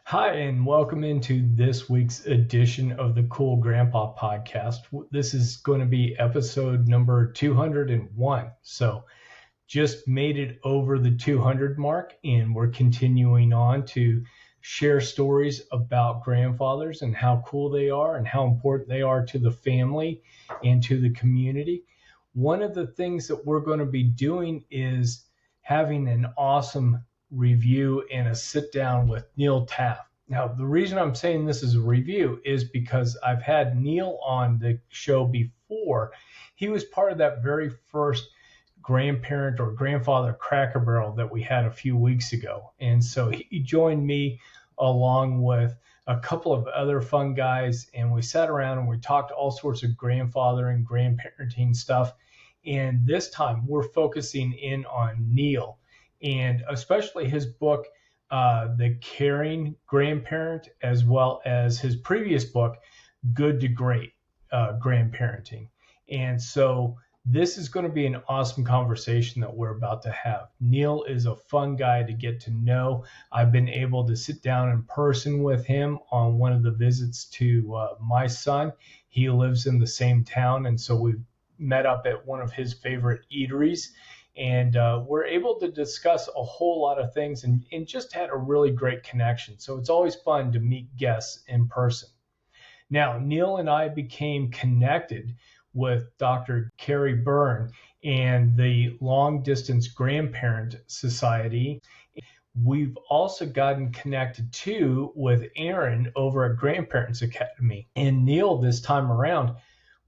Hi, and welcome into this week's edition of the Cool Grandpa podcast. This is going to be episode number 201. So, just made it over the 200 mark, and we're continuing on to share stories about grandfathers and how cool they are and how important they are to the family and to the community. One of the things that we're going to be doing is having an awesome review and a sit down with Neil Taft. Now, the reason I'm saying this is a review is because I've had Neil on the show before. He was part of that very first grandparent or grandfather Cracker Barrel that we had a few weeks ago. And so he joined me along with a couple of other fun guys, and we sat around and we talked all sorts of grandfather and grandparenting stuff. And this time we're focusing in on Neil and especially his book, The Caring Grandparent, as well as his previous book, Good to Great Grandparenting. And so this is going to be an awesome conversation that we're about to have. Neil is a fun guy to get to know. I've been able to sit down in person with him on one of the visits to my son. He lives in the same town, and so we've met up at one of his favorite eateries. And we're able to discuss a whole lot of things and just had a really great connection. So it's always fun to meet guests in person. Now, Neil and I became connected with Dr. Carrie Byrne and the Long Distance Grandparent Society. We've also gotten connected too with Aaron over at Grandparents Academy. And Neil, this time around,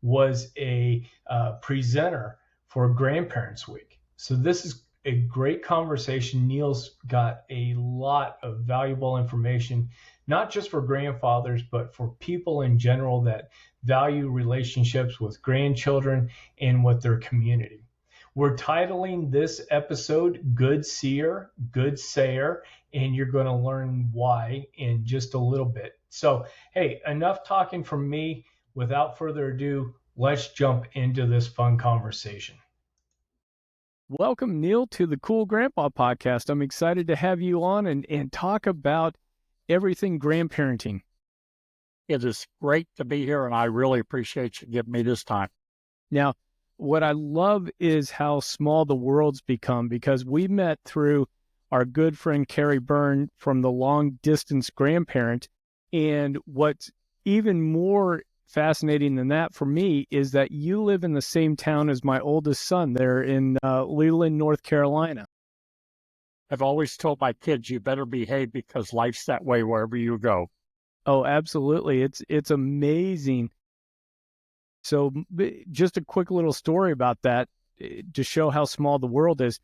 was a presenter for Grandparents Week. So this is a great conversation. Neil's got a lot of valuable information, not just for grandfathers, but for people in general that value relationships with grandchildren and with their community. We're titling this episode Good Seer, Good Sayer, and you're going to learn why in just a little bit. So, hey, enough talking from me. Without further ado, let's jump into this fun conversation. Welcome, Neil, to the Cool Grandpa podcast. I'm excited to have you on and talk about everything grandparenting. It is great to be here, and I really appreciate you giving me this time. Now, what I love is how small the world's become, because we met through our good friend Carrie Byrne from the Long Distance Grandparent. And what's even more fascinating than that for me is that you live in the same town as my oldest son there in Leland, North Carolina. I've always told my kids, you better behave because life's that way wherever you go. Oh, absolutely. It's amazing. So just a quick little story about that to show how small the world is.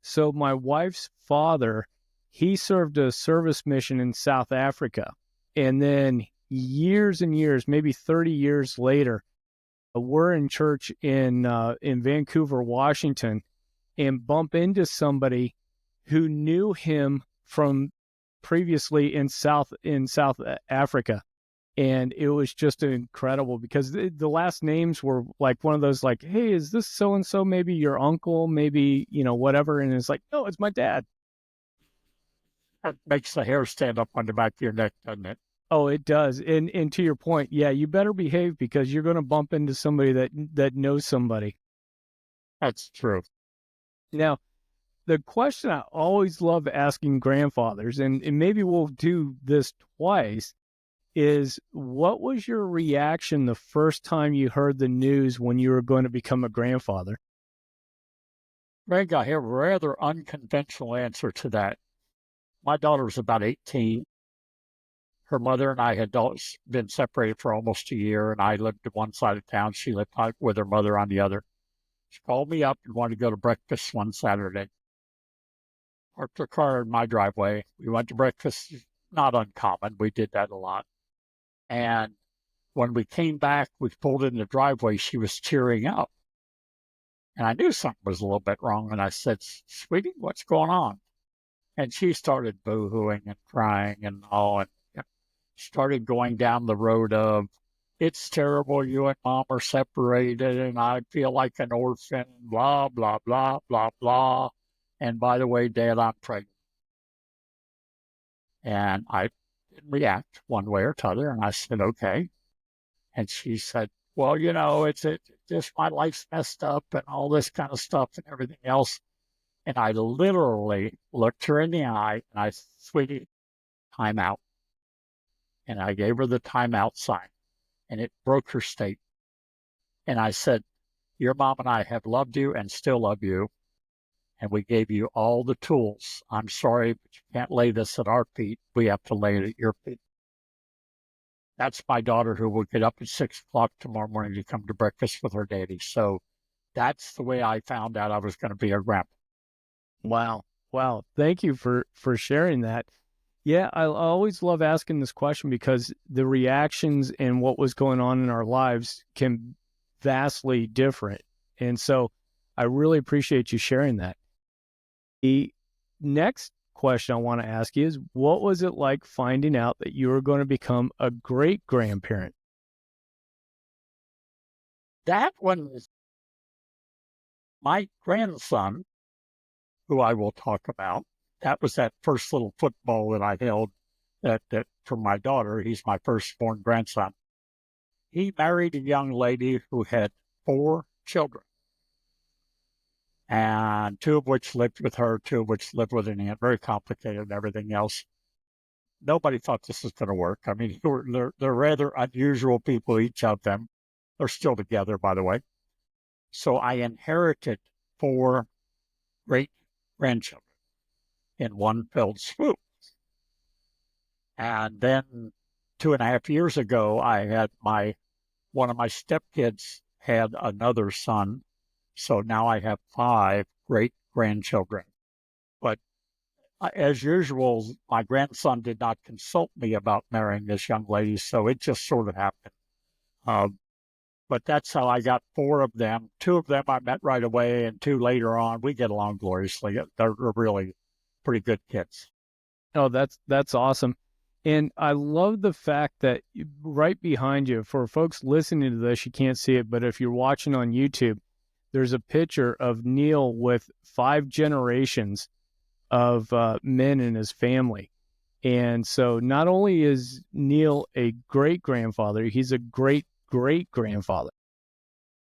So my wife's father, he served a service mission in South Africa. And then years and years, maybe 30 years later, we're in church in Vancouver, Washington, and bump into somebody who knew him from previously in South Africa. And it was just incredible because the last names were like one of those like, hey, is this so-and-so, maybe your uncle, maybe, whatever. And it's like, no, it's my dad. That makes the hair stand up on the back of your neck, doesn't it? Oh, it does. And to your point, yeah, you better behave because you're going to bump into somebody that knows somebody. That's true. Now, the question I always love asking grandfathers, and maybe we'll do this twice, is what was your reaction the first time you heard the news when you were going to become a grandfather? Greg, I have a rather unconventional answer to that. My daughter was about 18. Her mother and I had been separated for almost a year, and I lived on one side of town. She lived with her mother on the other. She called me up and wanted to go to breakfast one Saturday. Parked her car in my driveway. We went to breakfast. Not uncommon. We did that a lot. And when we came back, we pulled in the driveway. She was tearing up. And I knew something was a little bit wrong. And I said, sweetie, what's going on? And she started boo-hooing and crying and all. And started going down the road of, it's terrible, you and mom are separated, and I feel like an orphan, blah, blah, blah, blah, blah. And by the way, Dad, I'm pregnant. And didn't react one way or t'other. And I said, okay. And she said, well, it's just my life's messed up and all this kind of stuff and everything else. And I literally looked her in the eye and I said, sweetie, time out. And I gave her the timeout sign, and it broke her state. And I said, your mom and I have loved you and still love you, and we gave you all the tools. I'm sorry, but you can't lay this at our feet. We have to lay it at your feet. That's my daughter, who will get up at 6 o'clock tomorrow morning to come to breakfast with her daddy. So that's the way I found out I was going to be a grandpa. Wow. Wow. Thank you for sharing that. Yeah, I always love asking this question because the reactions and what was going on in our lives can vastly different. And so I really appreciate you sharing that. The next question I want to ask you is, what was it like finding out that you were going to become a great grandparent? That one was my grandson, who I will talk about. That was that first little football that I held that for my daughter. He's my firstborn grandson. He married a young lady who had 4 children, and 2 of which lived with her, 2 of which lived with an aunt. Very complicated and everything else. Nobody thought this was going to work. I mean, they're rather unusual people, each of them. They're still together, by the way. So I inherited 4 great grandchildren in one fell swoop. And then 2.5 years ago, I had one of my stepkids had another son. So now I have 5 great grandchildren. But as usual, my grandson did not consult me about marrying this young lady, so it just sort of happened. But that's how I got 4 of them. 2 of them I met right away, and 2 later on. We get along gloriously. They're really pretty good kids. Oh, that's awesome. And I love the fact that right behind you, for folks listening to this, you can't see it, but if you're watching on YouTube, there's a picture of Neil with 5 generations of men in his family. And so not only is Neil a great grandfather, he's a great great grandfather.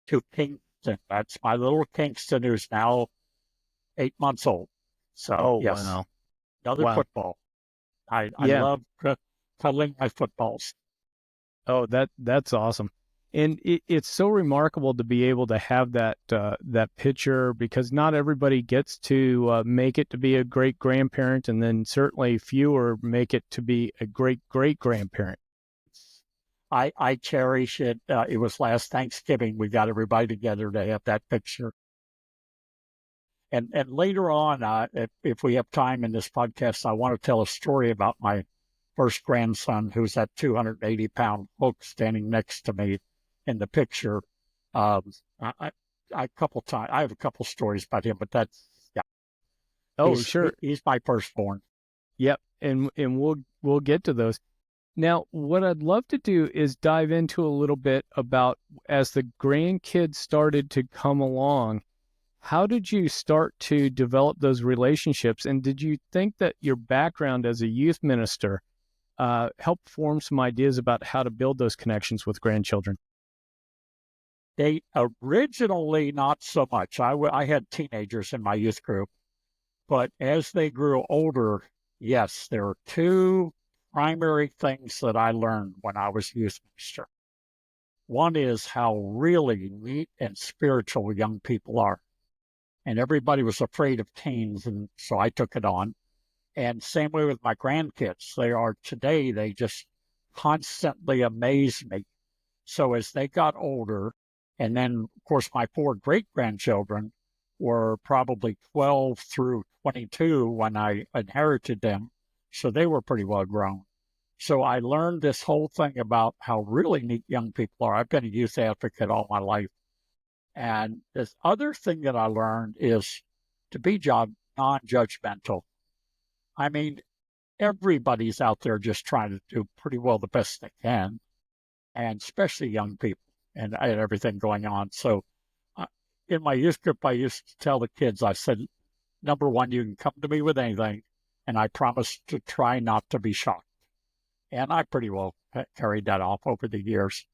To Kingston. That's my little Kingston, who's now 8 months old. So, yes, wow. another Wow. football. I love cuddling my footballs. Oh, that's awesome. And it's so remarkable to be able to have that picture, because not everybody gets to make it to be a great grandparent, and then certainly fewer make it to be a great great grandparent. I cherish it. It was last Thanksgiving. We got everybody together to have that picture. And later on, if we have time in this podcast, I want to tell a story about my first grandson, who's that 280-pound hook standing next to me in the picture. I have a couple stories about him, but that's, yeah. Oh, sure. He's my firstborn. Yep. And we'll get to those. Now, what I'd love to do is dive into a little bit about, as the grandkids started to come along, how did you start to develop those relationships? And did you think that your background as a youth minister helped form some ideas about how to build those connections with grandchildren? They originally not so much. I had teenagers in my youth group, but as they grew older, yes, there are 2 primary things that I learned when I was youth minister. One is how really neat and spiritual young people are. And everybody was afraid of teens, and so I took it on. And same way with my grandkids. They just constantly amaze me. So as they got older, and then, of course, my 4 great-grandchildren were probably 12 through 22 when I inherited them. So they were pretty well grown. So I learned this whole thing about how really neat young people are. I've been a youth advocate all my life. And this other thing that I learned is to be non-judgmental. I mean, everybody's out there just trying to do pretty well the best they can, and especially young people and everything going on. So in my youth group, I used to tell the kids, I said, number one, you can come to me with anything, and I promise to try not to be shocked. And I pretty well carried that off over the years.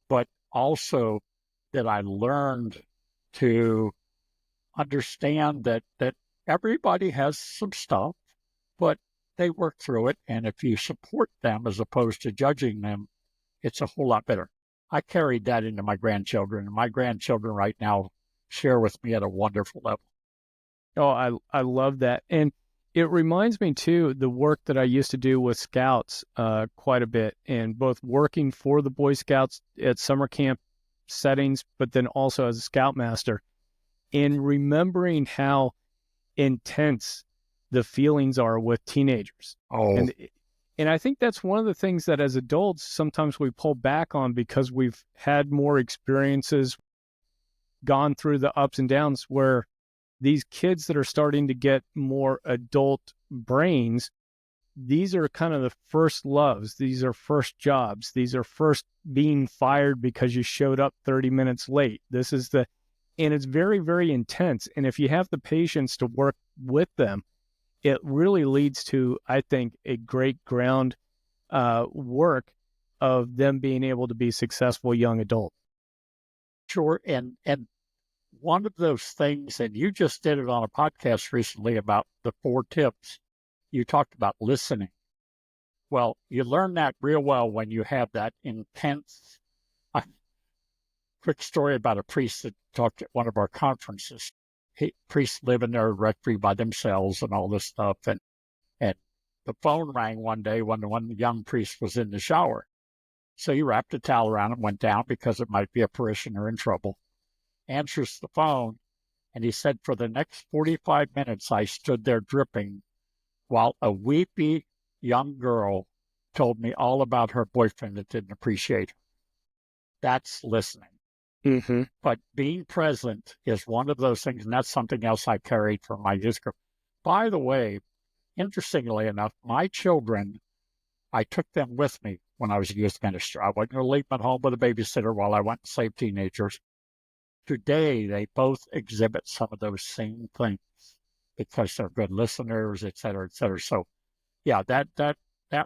But also that I learned to understand that everybody has some stuff, but they work through it. And if you support them as opposed to judging them, it's a whole lot better. I carried that into my grandchildren, and my grandchildren right now share with me at a wonderful level. Oh, I love that. And it reminds me too, the work that I used to do with scouts quite a bit, and both working for the Boy Scouts at summer camp settings, but then also as a scoutmaster, and remembering how intense the feelings are with teenagers. Oh, and I think that's one of the things that as adults sometimes we pull back on because we've had more experiences, gone through the ups and downs, where these kids that are starting to get more adult brains, these are kind of the first loves. These are first jobs. These are first being fired because you showed up 30 minutes late. And it's very, very intense. And if you have the patience to work with them, it really leads to, I think, a great ground work of them being able to be successful young adults. sure. And one of those things, and you just did it on a podcast recently about the 4 tips. You talked about listening. Well, you learn that real well when you have that intense. Quick story about a priest that talked at one of our conferences. Priests live in their rectory by themselves and all this stuff. And the phone rang one day when one young priest was in the shower. So he wrapped a towel around and went down because it might be a parishioner in trouble. Answers the phone, and he said, for the next 45 minutes, I stood there dripping while a weepy young girl told me all about her boyfriend that didn't appreciate her. That's listening. Mm-hmm. But being present is one of those things, and that's something else I carried from my youth group. By the way, interestingly enough, my children, I took them with me when I was a youth minister. I wasn't going to leave them at home with a babysitter while I went and saved teenagers. Today, they both exhibit some of those same things because they're good listeners, et cetera, et cetera. So, yeah, that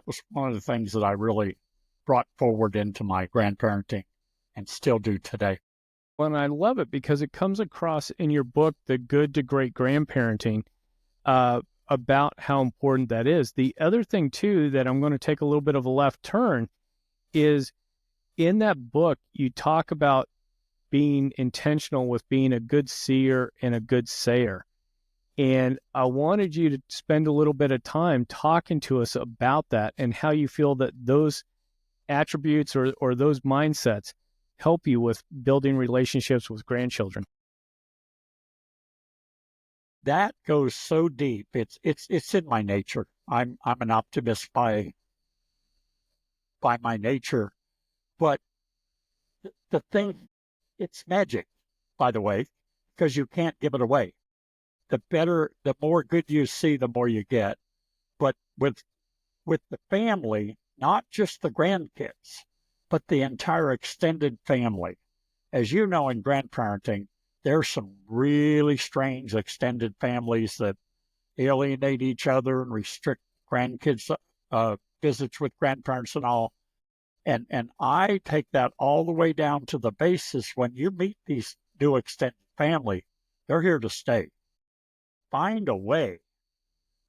was one of the things that I really brought forward into my grandparenting and still do today. Well, and I love it because it comes across in your book, The Good to Great Grandparenting, about how important that is. The other thing, too, that I'm going to take a little bit of a left turn is in that book, you talk about being intentional with being a good seer and a good sayer. And I wanted you to spend a little bit of time talking to us about that and how you feel that those attributes or those mindsets help you with building relationships with grandchildren. That goes so deep. It's in my nature. I'm an optimist by my nature. But the thing, it's magic, by the way, because you can't give it away. The more good you see, the more you get. But with the family, not just the grandkids, but the entire extended family. As you know, in grandparenting, there's some really strange extended families that alienate each other and restrict grandkids' visits with grandparents and all. And I take that all the way down to the basis when you meet these new extended family, they're here to stay. Find a way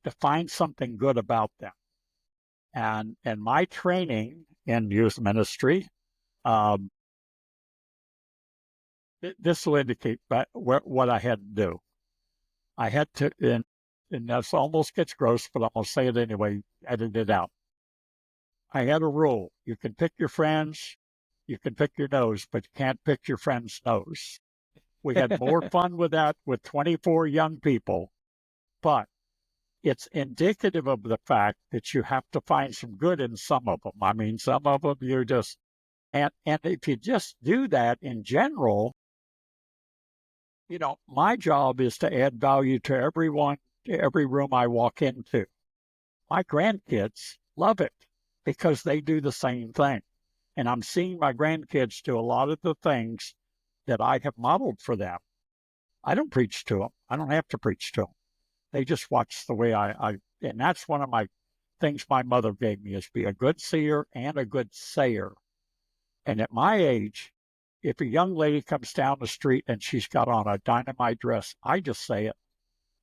to find something good about them. And my training in youth ministry, this will indicate what I had to do. I had to, and this almost gets gross, but I'm going to say it anyway, edit it out. I had a rule. You can pick your friends, you can pick your nose, but you can't pick your friend's nose. We had more fun with that with 24 young people, but it's indicative of the fact that you have to find some good in some of them. I mean, some of them you just, and if you just do that in general, you know, my job is to add value to everyone, to every room I walk into. My grandkids love it because they do the same thing. And I'm seeing my grandkids do a lot of the things that I have modeled for them. I don't preach to them. I don't have to preach to them. They just watch the way and that's one of my things my mother gave me is be a good seer and a good sayer. And at my age, if a young lady comes down the street and she's got on a dynamite dress, I just say it.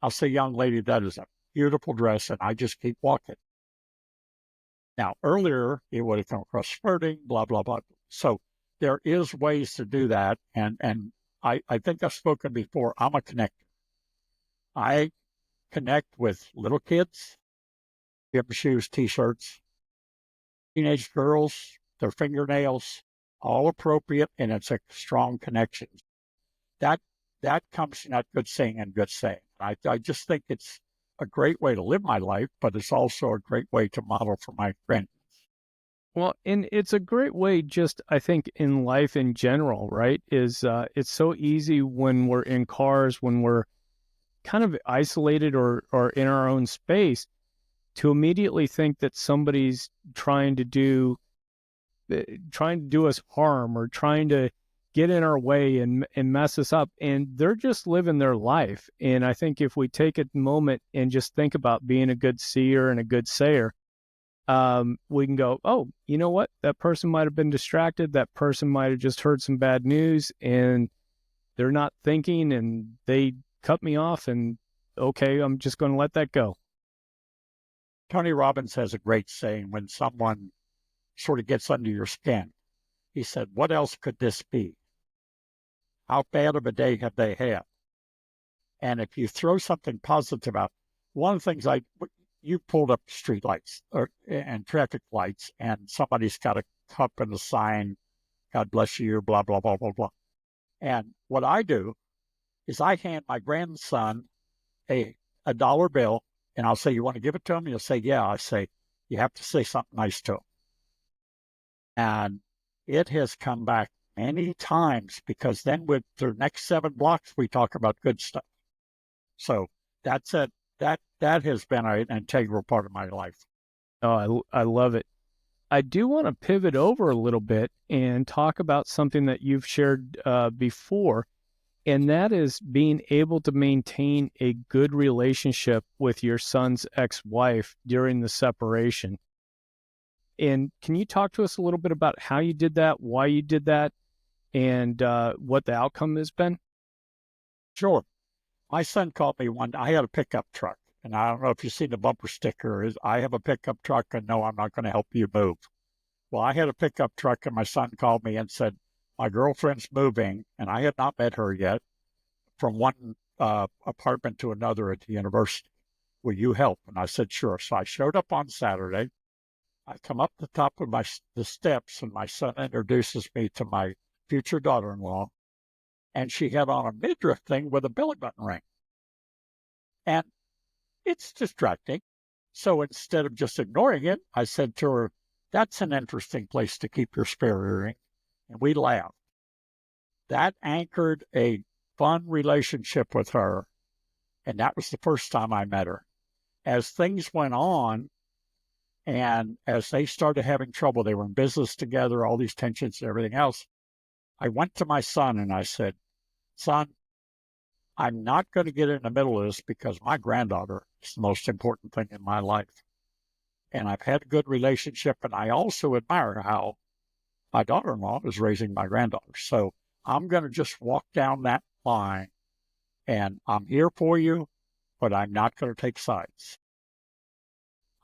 I'll say, young lady, that is a beautiful dress, and I just keep walking. Now, earlier, it would have come across flirting, blah, blah, blah. So there is ways to do that. And I think I've spoken before, I'm a connector. I connect with little kids, gym shoes, T-shirts, teenage girls, their fingernails, all appropriate, and it's a strong connection. That that comes from that good saying and good saying. I just think it's a great way to live my life, but it's also a great way to model for my friends. Well, and it's a great way just, I think, in life in general, right? It's so easy when we're in cars, when we're kind of isolated or in our own space, to immediately think that somebody's trying to do us harm or trying to get in our way and mess us up. And they're just living their life. And I think if we take a moment and just think about being a good seer and a good sayer, we can go, oh, you know what? That person might have been distracted. That person might have just heard some bad news and they're not thinking and they cut me off, and okay, I'm just going to let that go. Tony Robbins has a great saying when someone sort of gets under your skin. He said, what else could this be? How bad of a day have they had? And if you throw something positive out, one of the things you pulled up street lights and traffic lights, and somebody's got a cup and a sign, God bless you, blah, blah, blah, blah, blah. And what I do is I hand my grandson a dollar bill, and I'll say, you want to give it to him? He'll say, yeah. I say, you have to say something nice to him. And it has come back many times, because then with the next 7 blocks, we talk about good stuff. So that's it. That has been an integral part of my life. Oh, I love it. I do want to pivot over a little bit and talk about something that you've shared before, and that is being able to maintain a good relationship with your son's ex-wife during the separation. And can you talk to us a little bit about how you did that, why you did that, and what the outcome has been? Sure. My son called me I had a pickup truck, and I don't know if you've seen the bumper sticker, is I have a pickup truck and no, I'm not going to help you move. Well, I had a pickup truck, and my son called me and said, my girlfriend's moving, and I had not met her yet, from one apartment to another at the university. Will you help? And I said, sure. So I showed up on Saturday. I come up the top of the steps, and my son introduces me to my future daughter-in-law, and she had on a midriff thing with a belly button ring. And it's distracting. So instead of just ignoring it, I said to her, that's an interesting place to keep your spare earring. And we laughed. That anchored a fun relationship with her. And that was the first time I met her. As things went on, and as they started having trouble, they were in business together, all these tensions and everything else, I went to my son and I said, son, I'm not going to get in the middle of this, because my granddaughter is the most important thing in my life. And I've had a good relationship, and I also admire how my daughter-in-law is raising my granddaughter. So I'm going to just walk down that line, and I'm here for you, but I'm not going to take sides.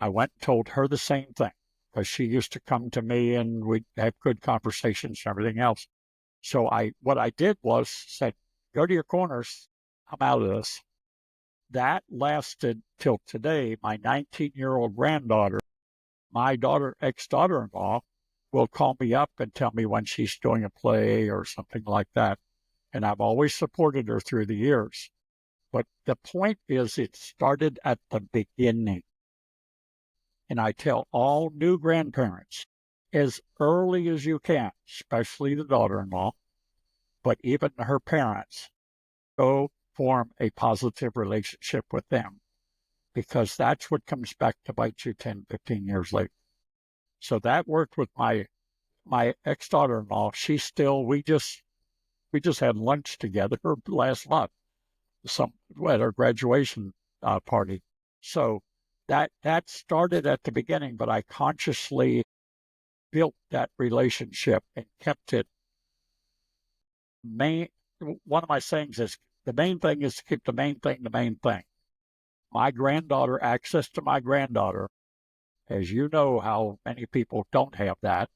I went and told her the same thing, because she used to come to me and we'd have good conversations and everything else. So what I did was said, go to your corners. I'm out of this. That lasted till today. My 19-year-old granddaughter, my ex-daughter-in-law, will call me up and tell me when she's doing a play or something like that. And I've always supported her through the years. But the point is, it started at the beginning. And I tell all new grandparents, as early as you can, especially the daughter-in-law, but even her parents, go form a positive relationship with them, because that's what comes back to bite you 10, 15 years later. So that worked with my ex-daughter-in-law. We just had lunch together last month, at our graduation party. So that started at the beginning, but I consciously built that relationship and kept it main. One of my sayings is the main thing is to keep the main thing the main thing. My granddaughter, access to my granddaughter, as you know how many people don't have that.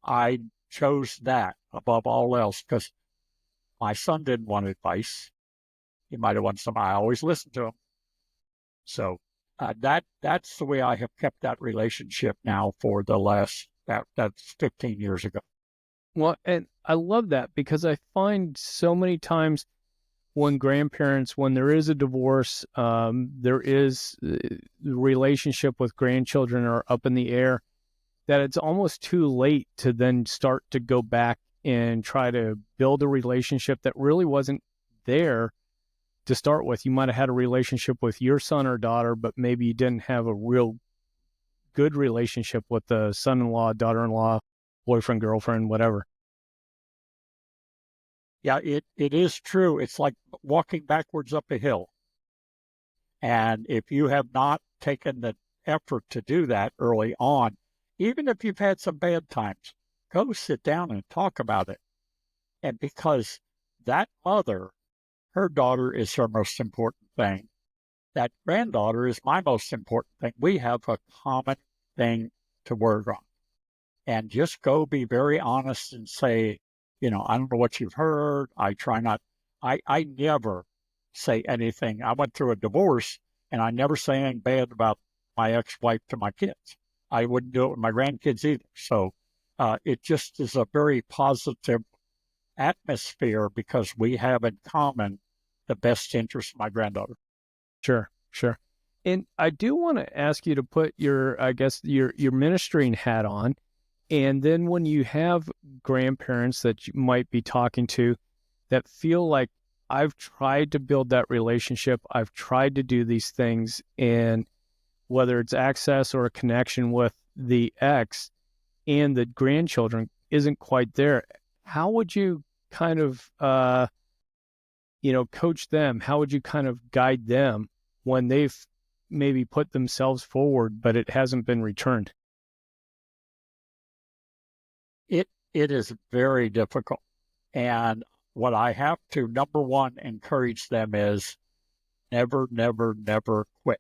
I chose that above all else because my son didn't want advice. He might have wanted some. I always listened to him. So that's the way I have kept that relationship now for the last that's 15 years ago. Well, and I love that because I find so many times when grandparents, when there is a divorce, there is the relationship with grandchildren are up in the air, that it's almost too late to then start to go back and try to build a relationship that really wasn't there to start with. You might have had a relationship with your son or daughter, but maybe you didn't have a real good relationship with the son-in-law, daughter-in-law, boyfriend, girlfriend, whatever. Yeah, it is true. It's like walking backwards up a hill. And if you have not taken the effort to do that early on, even if you've had some bad times, go sit down and talk about it. And because that mother, her daughter is her most important thing. That granddaughter is my most important thing. We have a common thing to work on. And just go be very honest and say, I don't know what you've heard. I try not, I never say anything. I went through a divorce and I never say anything bad about my ex-wife to my kids. I wouldn't do it with my grandkids either. So it just is a very positive atmosphere because we have in common the best interest of my granddaughter. Sure, sure. And I do want to ask you to put your, I guess, your ministering hat on. And then when you have grandparents that you might be talking to that feel like I've tried to build that relationship, I've tried to do these things, and whether it's access or a connection with the ex and the grandchildren isn't quite there, how would you kind of, coach them? How would you kind of guide them when they've maybe put themselves forward, but it hasn't been returned? It is very difficult. And what I have to, number one, encourage them is never, never, never quit.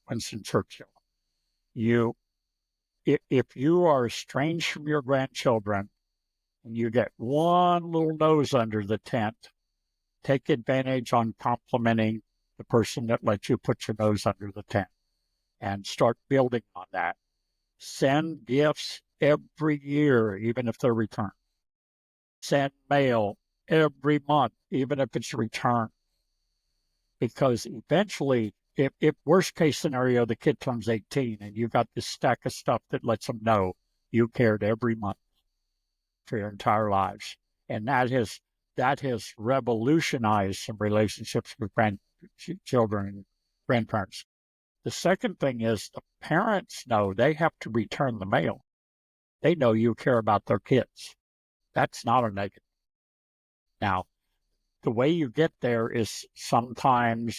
Winston Churchill. If you are estranged from your grandchildren and you get one little nose under the tent, take advantage on complimenting the person that let you put your nose under the tent and start building on that. Send gifts every year, even if they're returned. Send mail every month, even if it's returned. Because eventually, if worst case scenario, the kid turns 18 and you've got this stack of stuff that lets them know you cared every month for your entire lives. And that has revolutionized some relationships with grandchildren and grandparents. The second thing is the parents know they have to return the mail. They know you care about their kids. That's not a negative. Now, the way you get there is sometimes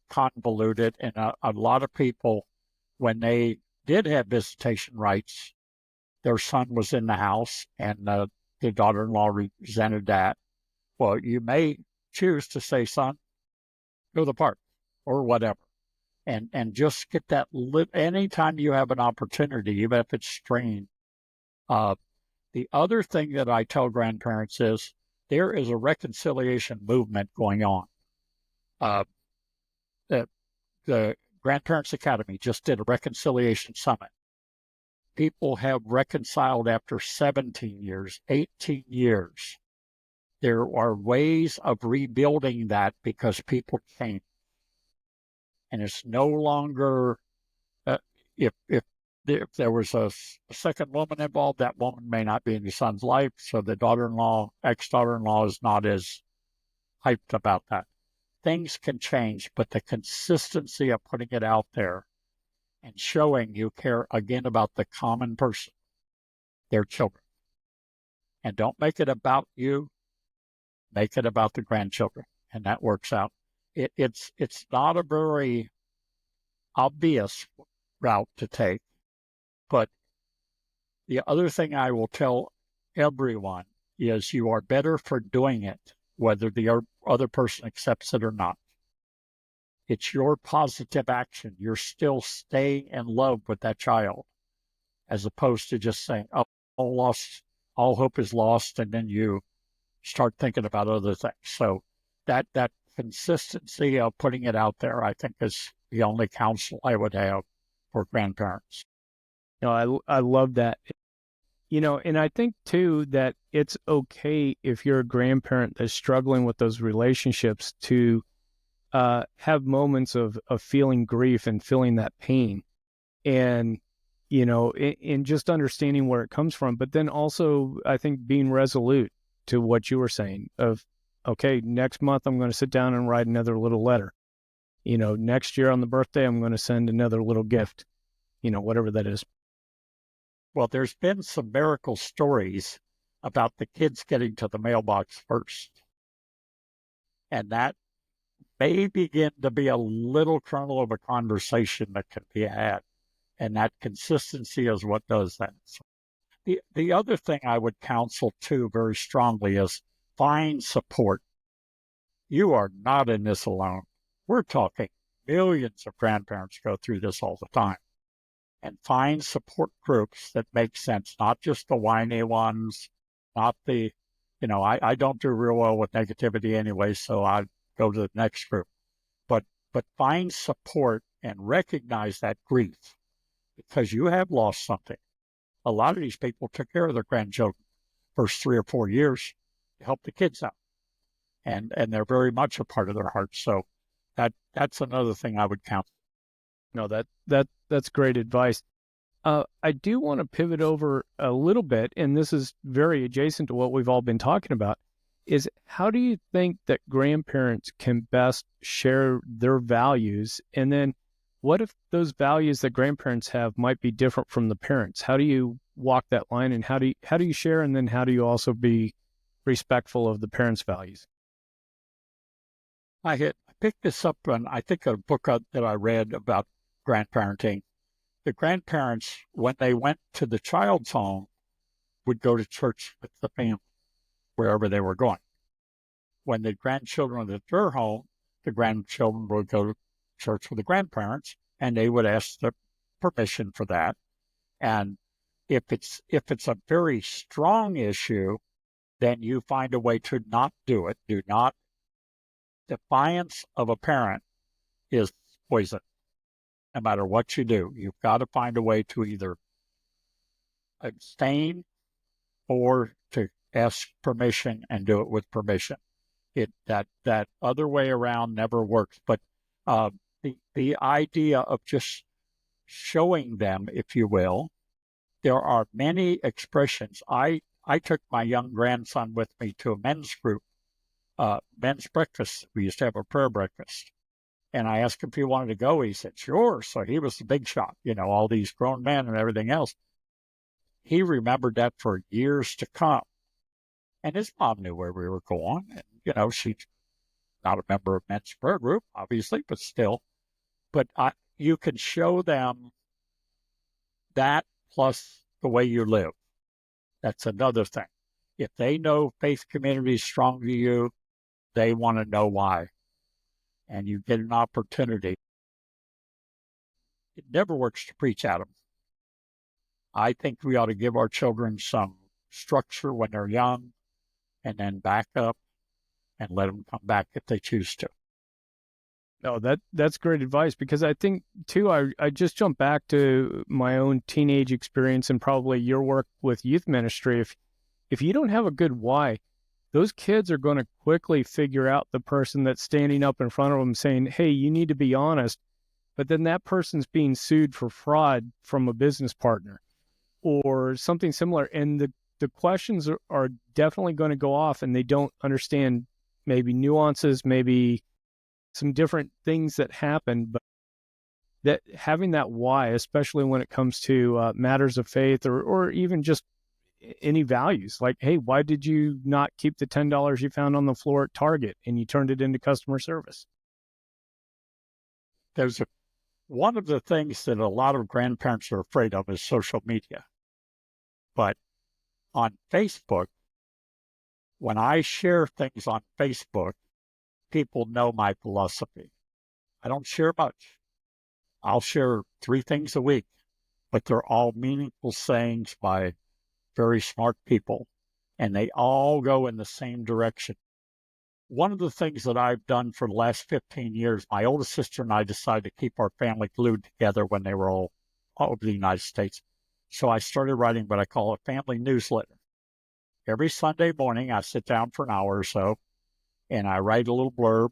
convoluted, and a lot of people, when they did have visitation rights, their son was in the house, and the daughter-in-law resented that. Well, you may choose to say, son, go to the park or whatever, and just get that anytime you have an opportunity, even if it's strained. The other thing that I tell grandparents is there is a reconciliation movement going on. The Grandparents Academy just did a reconciliation summit. People have reconciled after 17 years, 18 years. There are ways of rebuilding that because people change. And it's no longer, if there was a second woman involved, that woman may not be in your son's life. So the daughter-in-law, ex-daughter-in-law is not as hyped about that. Things can change, but the consistency of putting it out there and showing you care again about the common person, their children. And don't make it about you, make it about the grandchildren. And that works out. It's not a very obvious route to take. But the other thing I will tell everyone is you are better for doing it, whether the other person accepts it or not. It's your positive action. You're still staying in love with that child, as opposed to just saying, oh, all hope is lost, and then you start thinking about other things. So that consistency of putting it out there, I think, is the only counsel I would have for grandparents. No, I love that. And I think too that it's okay if you're a grandparent that's struggling with those relationships to have moments of feeling grief and feeling that pain, and in just understanding where it comes from. But then also, I think being resolute to what you were saying of, okay, next month I'm going to sit down and write another little letter. Next year on the birthday I'm going to send another little gift. Whatever that is. Well, there's been some miracle stories about the kids getting to the mailbox first. And that may begin to be a little kernel of a conversation that can be had. And that consistency is what does that. So the other thing I would counsel too very strongly is find support. You are not in this alone. We're talking millions of grandparents go through this all the time. And find support groups that make sense, not just the whiny ones, not the, I don't do real well with negativity anyway, so I go to the next group. But find support and recognize that grief, because you have lost something. A lot of these people took care of their grandchildren first 3 or 4 years to help the kids out. And they're very much a part of their heart. So that's another thing I would count. No, that's great advice. I do want to pivot over a little bit, and this is very adjacent to what we've all been talking about, is how do you think that grandparents can best share their values? And then what if those values that grandparents have might be different from the parents? How do you walk that line, and how do you share, and then how do you also be respectful of the parents' values? I picked this up on, I think, a book that I read about grandparenting. The grandparents, when they went to the child's home, would go to church with the family, wherever they were going. When the grandchildren were at their home, the grandchildren would go to church with the grandparents, and they would ask the permission for that. And if it's a very strong issue, then you find a way to not do it. Do not. Defiance of a parent is poison. No matter what you do, you've got to find a way to either abstain or to ask permission and do it with permission. That other way around never works. But the idea of just showing them, if you will, there are many expressions. I took my young grandson with me to a men's group, men's breakfast. We used to have a prayer breakfast. And I asked him if he wanted to go. He said, sure. So he was the big shot, all these grown men and everything else. He remembered that for years to come. And his mom knew where we were going. And, she's not a member of men's prayer group, obviously, but still. But you can show them that plus the way you live. That's another thing. If they know faith community is strong to you, they want to know why. And you get an opportunity. It never works to preach at them. I think we ought to give our children some structure when they're young, and then back up and let them come back if they choose to. No, that's great advice, because I think too, I just jump back to my own teenage experience and probably your work with youth ministry. If you don't have a good why, those kids are going to quickly figure out the person that's standing up in front of them saying, hey, you need to be honest. But then that person's being sued for fraud from a business partner or something similar. And the questions are definitely going to go off, and they don't understand maybe nuances, maybe some different things that happen. But that having that why, especially when it comes to matters of faith or even just any values, like, hey, why did you not keep the $10 you found on the floor at Target and you turned it into customer service? There's One of the things that a lot of grandparents are afraid of is social media. But on Facebook, when I share things on Facebook, people know my philosophy. I don't share much. I'll share 3 things a week, but they're all meaningful sayings by very smart people, and they all go in the same direction. One of the things that I've done for the last 15 years, my oldest sister and I decided to keep our family glued together when they were all over the United States. So I started writing what I call a family newsletter. Every Sunday morning, I sit down for an hour or so, and I write a little blurb.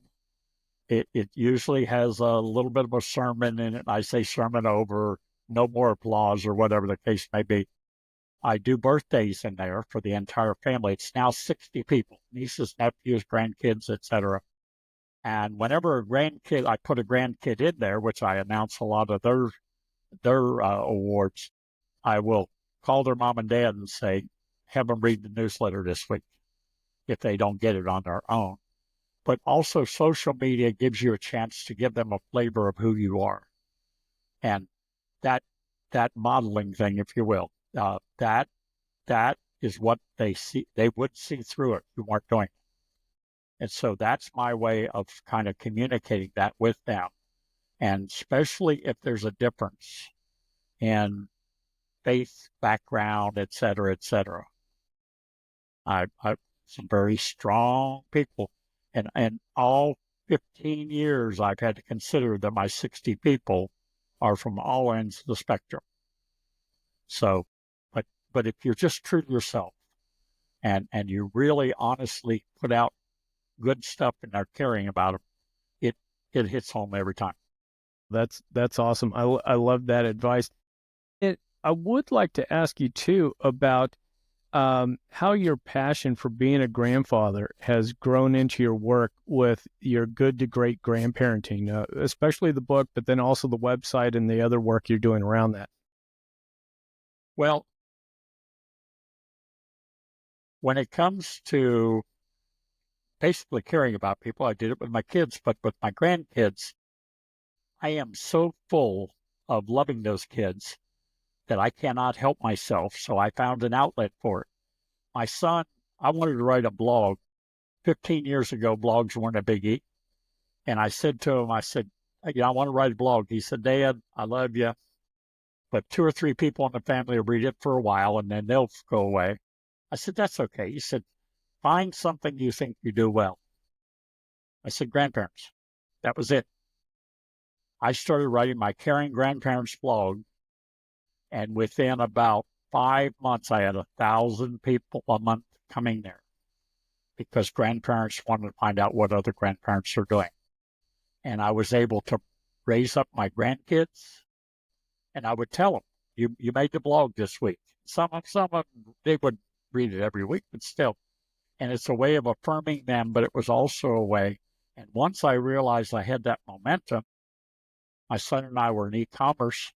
It usually has a little bit of a sermon in it. I say sermon over, no more applause, or whatever the case may be. I do birthdays in there for the entire family. It's now 60 people, nieces, nephews, grandkids, etc. And whenever I put a grandkid in there, which I announce a lot of their awards, I will call their mom and dad and say, have them read the newsletter this week if they don't get it on their own. But also social media gives you a chance to give them a flavor of who you are. And that modeling thing, if you will, that is what they see. They would see through it if you weren't doing it. And so that's my way of kind of communicating that with them. And especially if there's a difference in faith, background, et cetera, et cetera. I some very strong people. And all 15 years I've had to consider that my 60 people are from all ends of the spectrum. So, but if you're just true to yourself and you really honestly put out good stuff and are caring about them, it hits home every time. That's awesome. I love that advice. I would like to ask you too about how your passion for being a grandfather has grown into your work with your good to great grandparenting, especially the book, but then also the website and the other work you're doing around that. Well, when it comes to basically caring about people, I did it with my kids, but with my grandkids, I am so full of loving those kids that I cannot help myself. So I found an outlet for it. My son, I wanted to write a blog. 15 years ago, blogs weren't a biggie. And I said to him, I said, I want to write a blog. He said, Dad, I love you, but 2 or 3 people in the family will read it for a while and then they'll go away. I said, that's okay. He said, find something you think you do well. I said, grandparents. That was it. I started writing my Caring Grandparents blog, and within about 5 months, I had 1,000 people a month coming there because grandparents wanted to find out what other grandparents are doing. And I was able to raise up my grandkids, and I would tell them, you made the blog this week. Some of them, they would read it every week, but still. And it's a way of affirming them, but it was also a way. And once I realized I had that momentum, my son and I were in e-commerce.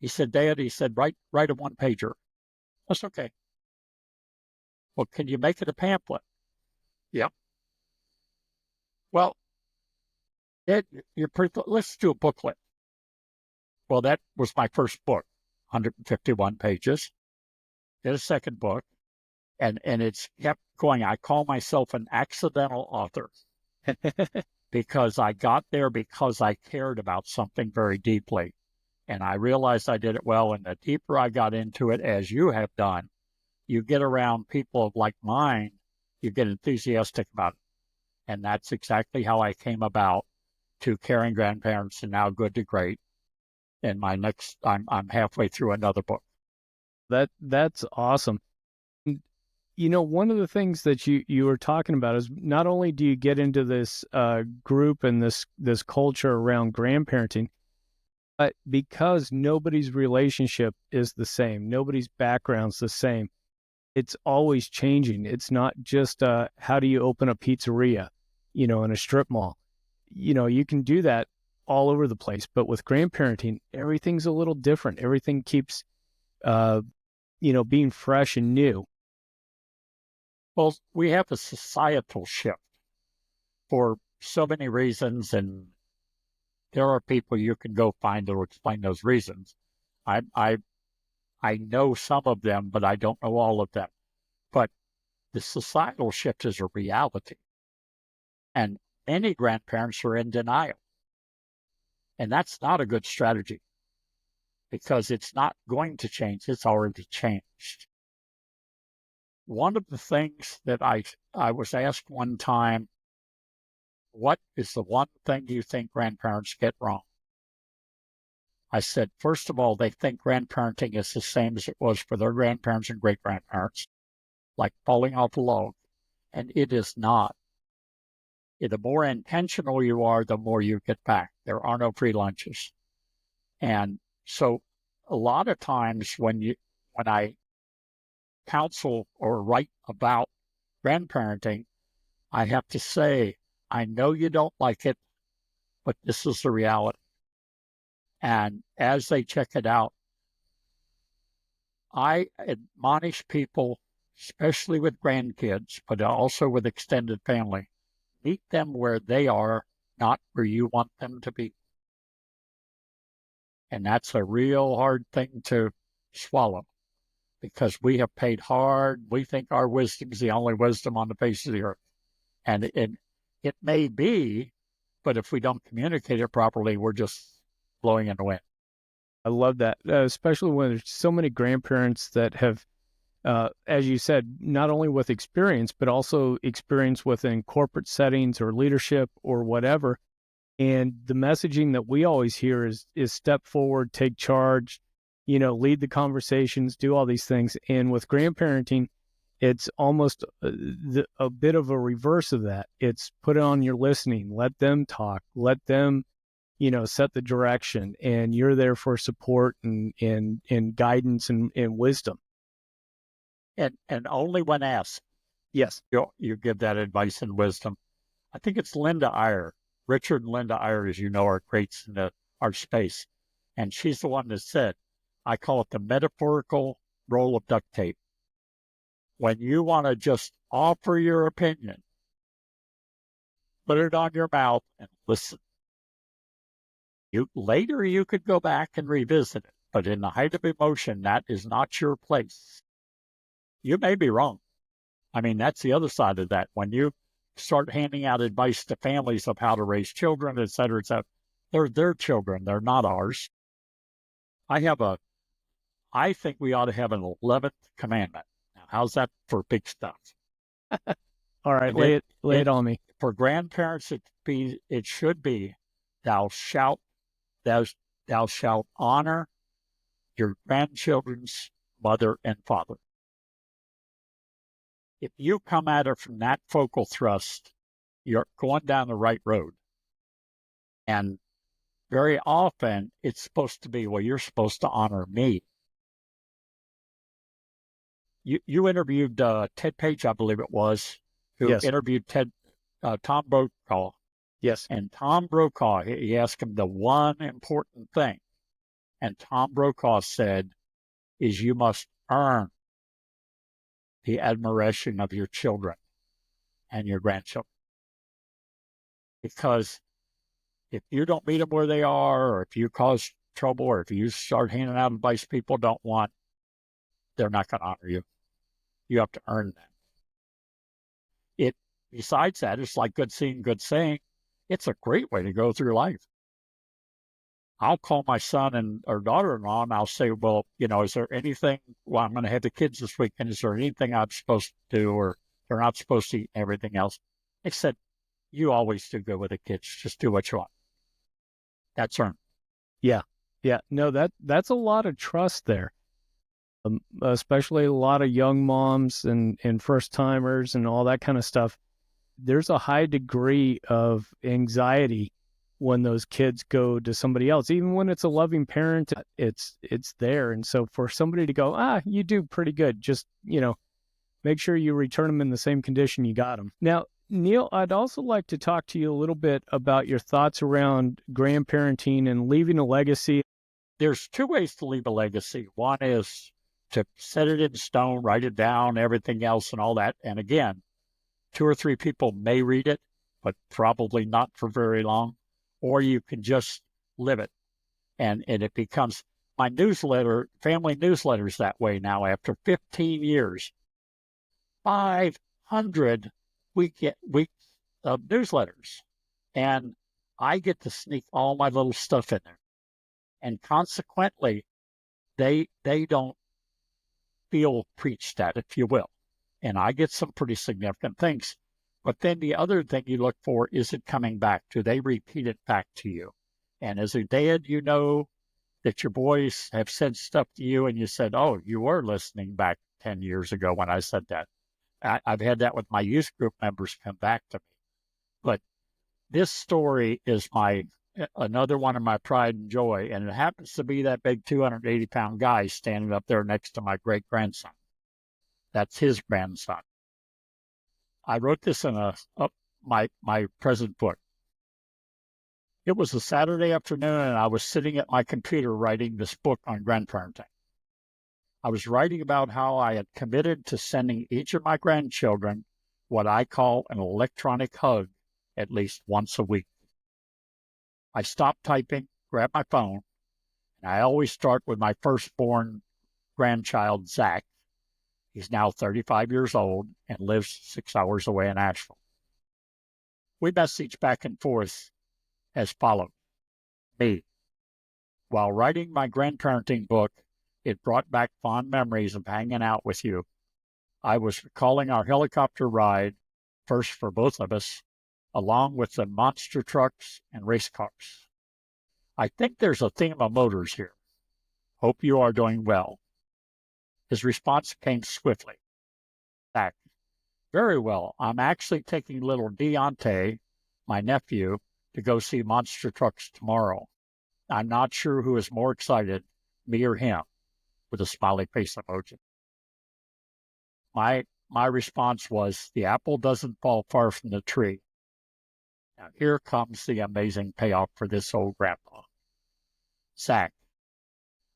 He said, Dad, he said, write a one-pager. That's okay. Well, can you make it a pamphlet? Yeah. Well, Dad, let's do a booklet. Well, that was my first book, 151 pages. Did a second book, and it's kept going. I call myself an accidental author because I got there because I cared about something very deeply. And I realized I did it well. And the deeper I got into it, as you have done, you get around people like mine, you get enthusiastic about it. And that's exactly how I came about to Caring Grandparents and Now Good to Great. And I'm halfway through another book. That's awesome. One of the things that you were talking about is not only do you get into this group and this culture around grandparenting, but because nobody's relationship is the same, nobody's background's the same, it's always changing. It's not just how do you open a pizzeria, in a strip mall. You can do that all over the place, but with grandparenting, everything's a little different. Everything keeps, being fresh and new. Well, we have a societal shift for so many reasons, and There are people you can go find to explain those reasons. I know some of them, but I don't know all of them. But the societal shift is a reality. And many grandparents are in denial. And that's not a good strategy because it's not going to change. It's already changed. One of the things that I was asked one time, what is the one thing you think grandparents get wrong? I said, first of all, they think grandparenting is the same as it was for their grandparents and great-grandparents, like falling off a log. And it is not. The more intentional you are, the more you get back. There are no free lunches. And so a lot of times when I counsel or write about grandparenting, I have to say, I know you don't like it, but this is the reality. And as they check it out, I admonish people, especially with grandkids, but also with extended family, meet them where they are, not where you want them to be. And that's a real hard thing to swallow because we have paid hard. We think our wisdom is the only wisdom on the face of the earth. And it may be, but if we don't communicate it properly, we're just blowing in the wind. I love that, especially when there's so many grandparents that have, as you said, not only with experience, but also experience within corporate settings or leadership or whatever. And the messaging that we always hear is step forward, take charge, lead the conversations, do all these things. And with grandparenting, it's almost a bit of a reverse of that. It's put on your listening, let them talk, let them, set the direction, and you're there for support and guidance and wisdom. And only when asked. Yes. You give that advice and wisdom. I think it's Linda Eyre. Richard and Linda Eyre, as you know, are greats in our space. And she's the one that said, I call it the metaphorical roll of duct tape. When you want to just offer your opinion, put it on your mouth and listen. Later you could go back and revisit it, but in the height of emotion, that is not your place. You may be wrong. I mean, that's the other side of that. When you start handing out advice to families of how to raise children, et cetera, they're their children. They're not ours. I think we ought to have an 11th commandment. Now, how's that for big stuff? All right, lay it on me. For grandparents, it should be, thou shalt honor your grandchildren's mother and father. If you come at it from that focal thrust, you're going down the right road. And very often it's supposed to be, well, you're supposed to honor me. You interviewed Ted Page, I believe it was, who Yes. interviewed Tom Brokaw. Yes. And Tom Brokaw, he asked him the one important thing. And Tom Brokaw said, is you must earn the admiration of your children and your grandchildren. Because if you don't meet them where they are, or if you cause trouble, or if you start handing out advice people don't want, they're not going to honor you. You have to earn that. Besides that, it's like good seeing, good saying. It's a great way to go through life. I'll call my son or daughter-in-law and I'll say, well, is there anything, well, I'm going to have the kids this weekend. Is there anything I'm supposed to do, or they're not supposed to eat and everything else? They said, you always do good with the kids. Just do what you want. That's earned. Yeah. Yeah. No, that's a lot of trust there. Especially a lot of young moms and first timers and all that kind of stuff. There's a high degree of anxiety when those kids go to somebody else, even when it's a loving parent, it's there. And so for somebody to go, you do pretty good, just, make sure you return them in the same condition you got them. Now, Neil, I'd also like to talk to you a little bit about your thoughts around grandparenting and leaving a legacy. There's two ways to leave a legacy. One is to set it in stone, write it down, everything else and all that. And again, 2 or 3 people may read it, but probably not for very long. or you can just live it. And it becomes my newsletter, family newsletters that way now after 15 years. 500 weeks of newsletters. And I get to sneak all my little stuff in there. And consequently, they don't feel preached at, if you will. And I get some pretty significant things. But then the other thing you look for, is it coming back? Do they repeat it back to you? And as a dad, you know that your boys have said stuff to you and you said, oh, you were listening back 10 years ago when I said that. I've had that with my youth group members come back to me. But this story is another one of my pride and joy, and it happens to be that big 280-pound guy standing up there next to my great-grandson. That's his grandson. I wrote this in my present book. It was a Saturday afternoon, and I was sitting at my computer writing this book on grandparenting. I was writing about how I had committed to sending each of my grandchildren what I call an electronic hug at least once a week. I stopped typing, grabbed my phone, and I always start with my firstborn grandchild, Zach. He's now 35 years old and lives 6 hours away in Asheville. We message back and forth as follows. Me. While writing my grandparenting book, it brought back fond memories of hanging out with you. I was recalling our helicopter ride, first for both of us, along with the monster trucks and race cars. I think there's a theme of motors here. Hope you are doing well. His response came swiftly. Back. Very well. I'm actually taking little Deontay, my nephew, to go see monster trucks tomorrow. I'm not sure who is more excited, me or him, with a smiley face emoji. My response was, the apple doesn't fall far from the tree. Now here comes the amazing payoff for this old grandpa. Zach,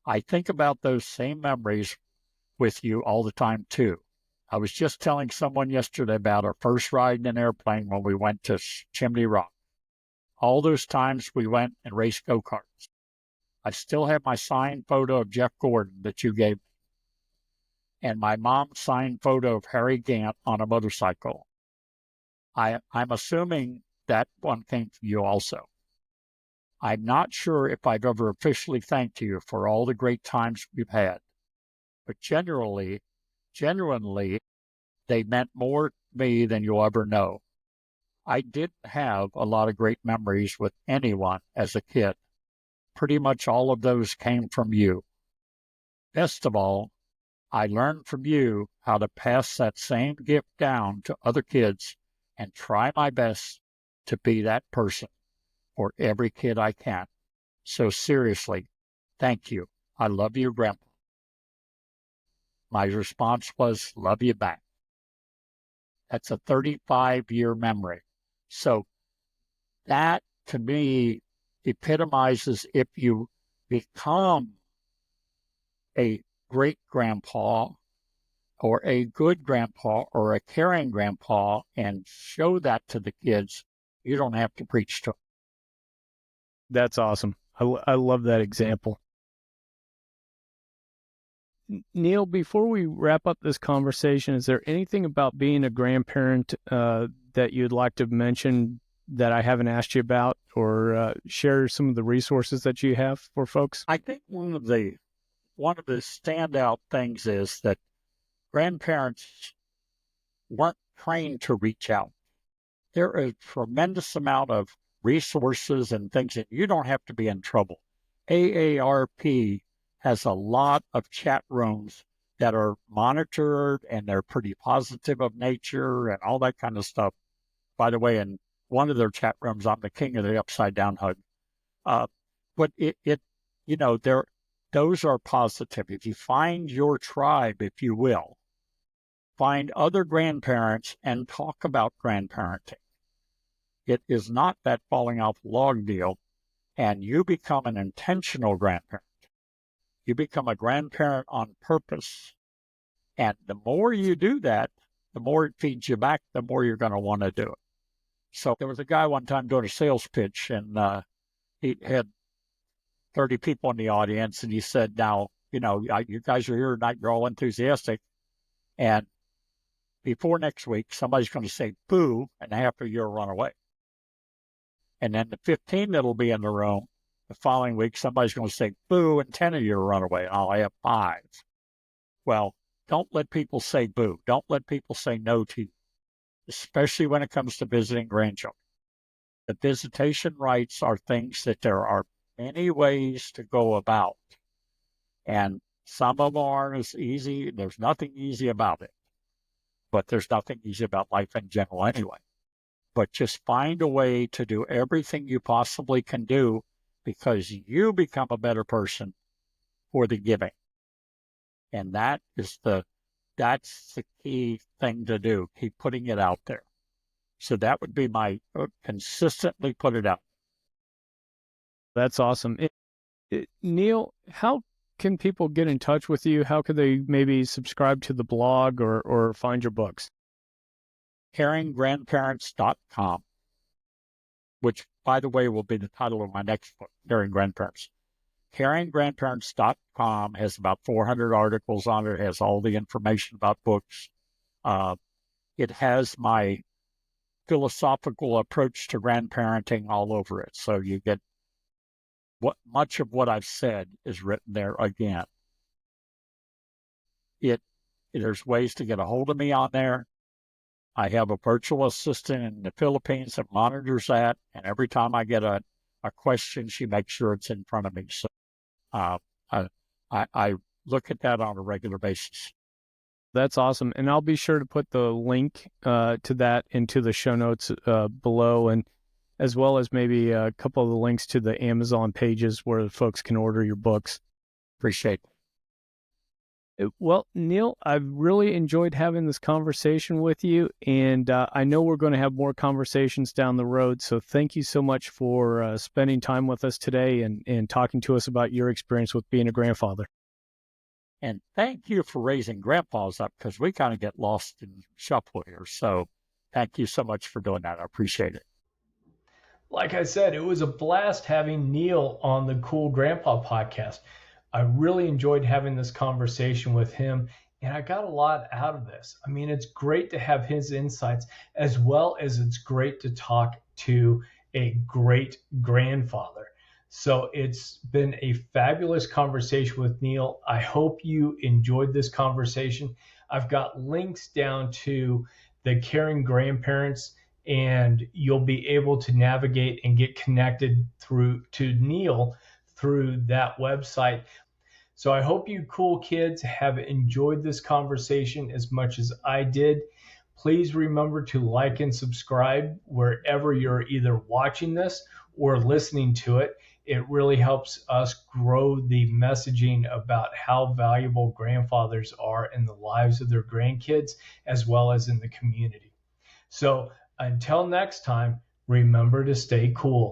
I think about those same memories with you all the time too. I was just telling someone yesterday about our first ride in an airplane when we went to Chimney Rock. All those times we went and raced go-karts. I still have my signed photo of Jeff Gordon that you gave me, and my mom's signed photo of Harry Gant on a motorcycle. I'm assuming that one came from you also. I'm not sure if I've ever officially thanked you for all the great times we've had, but genuinely, they meant more to me than you'll ever know. I didn't have a lot of great memories with anyone as a kid. Pretty much all of those came from you. Best of all, I learned from you how to pass that same gift down to other kids and try my best to be that person for every kid I can. So seriously, thank you. I love you, Grandpa. My response was, love you back. That's a 35-year memory. So that, to me, epitomizes if you become a great grandpa or a good grandpa or a caring grandpa and show that to the kids, you don't have to preach to them. That's awesome. I love that example. Neil, before we wrap up this conversation, is there anything about being a grandparent that you'd like to mention that I haven't asked you about, or share some of the resources that you have for folks? I think one of the standout things is that grandparents weren't trained to reach out. There is a tremendous amount of resources and things that you don't have to be in trouble. AARP has a lot of chat rooms that are monitored, and they're pretty positive of nature and all that kind of stuff. By the way, in one of their chat rooms, I'm the king of the upside down hug. But those are positive. If you find your tribe, if you will, find other grandparents and talk about grandparenting. It is not that falling off log deal, and you become an intentional grandparent. You become a grandparent on purpose. And the more you do that, the more it feeds you back, the more you're going to want to do it. So there was a guy one time doing a sales pitch, and he had 30 people in the audience, and he said, now, you guys are here tonight, you're all enthusiastic, and before next week, somebody's going to say boo, and after you'll run away. And then the 15 that'll be in the room, the following week, somebody's going to say boo, and 10 of you will run away, and I'll have 5. Well, don't let people say boo. Don't let people say no to you, especially when it comes to visiting grandchildren. The visitation rights are things that there are many ways to go about. And some of them aren't as easy. There's nothing easy about it. But there's nothing easy about life in general anyway. But just find a way to do everything you possibly can do, because you become a better person for the giving. And that's the key thing to do. Keep putting it out there. So that would be my consistently put it out. That's awesome. Neil, how can people get in touch with you? How could they maybe subscribe to the blog or find your books? CaringGrandparents.com, which, by the way, will be the title of my next book, Caring Grandparents. CaringGrandparents.com has about 400 articles on it. It has all the information about books. It has my philosophical approach to grandparenting all over it. So you get much of what I've said is written there again. There's ways to get a hold of me on there. I have a virtual assistant in the Philippines that monitors that, and every time I get a question, she makes sure it's in front of me. So I look at that on a regular basis. That's awesome. And I'll be sure to put the link to that into the show notes below, and as well as maybe a couple of the links to the Amazon pages where folks can order your books. Appreciate it. Well, Neil, I've really enjoyed having this conversation with you, and I know we're going to have more conversations down the road. So thank you so much for spending time with us today and talking to us about your experience with being a grandfather. And thank you for raising grandpas up, because we kind of get lost in shuffle here. So thank you so much for doing that. I appreciate it. Like I said, it was a blast having Neil on the Cool Grandpa podcast. I really enjoyed having this conversation with him, and I got a lot out of this. I mean, it's great to have his insights, as well as it's great to talk to a great grandfather. So it's been a fabulous conversation with Neil. I hope you enjoyed this conversation. I've got links down to the Caring Grandparents, and you'll be able to navigate and get connected to Neil through that website. So I hope you cool kids have enjoyed this conversation as much as I did. Please remember to like and subscribe wherever you're either watching this or listening to it. It really helps us grow the messaging about how valuable grandfathers are in the lives of their grandkids, as well as in the community. So until next time, remember to stay cool.